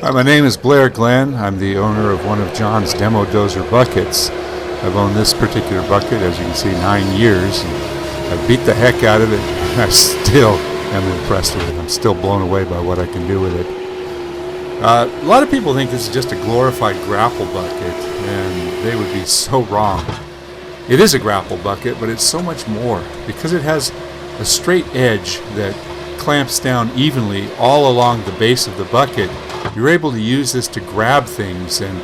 Hi, my name is Blair Glenn. I'm the owner of one of John's Demo-Dozer buckets. I've owned this particular bucket, as you can see, 9 years. I've beat the heck out of it, and I still am impressed with it. I'm still blown away by what I can do with it. A lot of people think this is just a glorified grapple bucket, and they would be so wrong. It is a grapple bucket, but it's so much more because it has a straight edge that clamps down evenly all along the base of the bucket. You're able to use this to grab things, and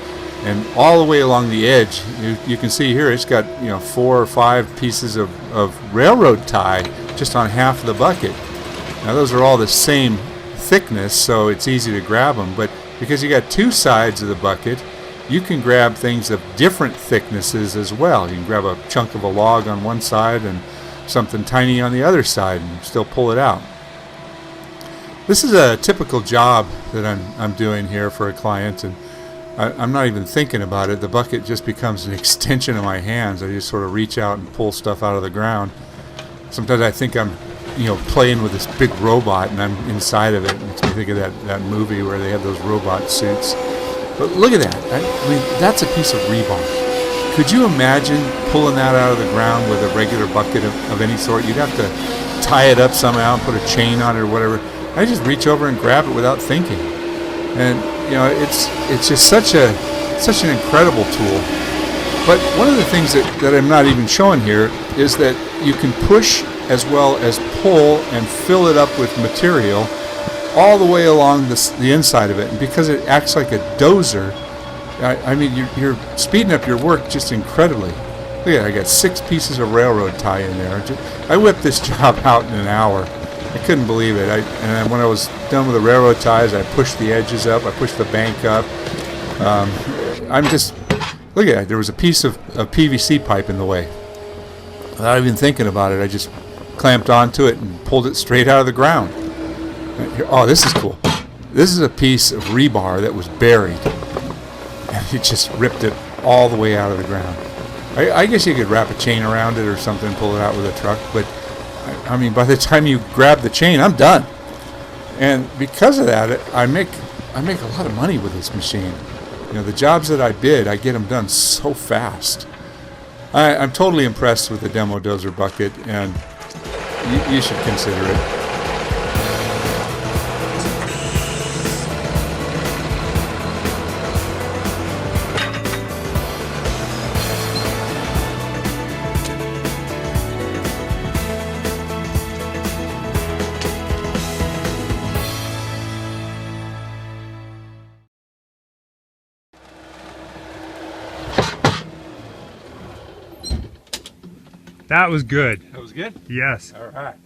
all the way along the edge, you can see here it's got 4 or 5 pieces of railroad tie just on half of the bucket. Now those are all the same thickness, so it's easy to grab them, but because you got 2 sides of the bucket, you can grab things of different thicknesses as well. You can grab a chunk of a log on one side and something tiny on the other side and still pull it out. This is a typical job that I'm doing here for a client, and I'm not even thinking about it. The bucket just becomes an extension of my hands. I just sort of reach out and pull stuff out of the ground. Sometimes I think I'm playing with this big robot and I'm inside of it. It makes me think of that movie where they have those robot suits. But look at that. I mean, that's a piece of rebar. Could you imagine pulling that out of the ground with a regular bucket of any sort? You'd have to tie it up somehow, put a chain on it or whatever. I just reach over and grab it without thinking. And it's just such an incredible tool. But one of the things that I'm not even showing here is that you can push as well as pull and fill it up with material all the way along the inside of it. And because it acts like a dozer, I mean, you're speeding up your work just incredibly. Look at that, I got 6 pieces of railroad tie in there. I whipped this job out in an hour. I couldn't believe it. And when I was done with the railroad ties, I pushed the edges up, I pushed the bank up. Look at that, there was a piece of PVC pipe in the way. Without even thinking about it, I just clamped onto it and pulled it straight out of the ground. Oh, this is cool. This is a piece of rebar that was buried, and it just ripped it all the way out of the ground. I guess you could wrap a chain around it or something and pull it out with a truck, but I mean, by the time you grab the chain, I'm done. And because of that, I make a lot of money with this machine. The jobs that I bid, I get them done so fast. I'm totally impressed with the Demo-Dozer bucket, and you should consider it. That was good. That was good? Yes. All right.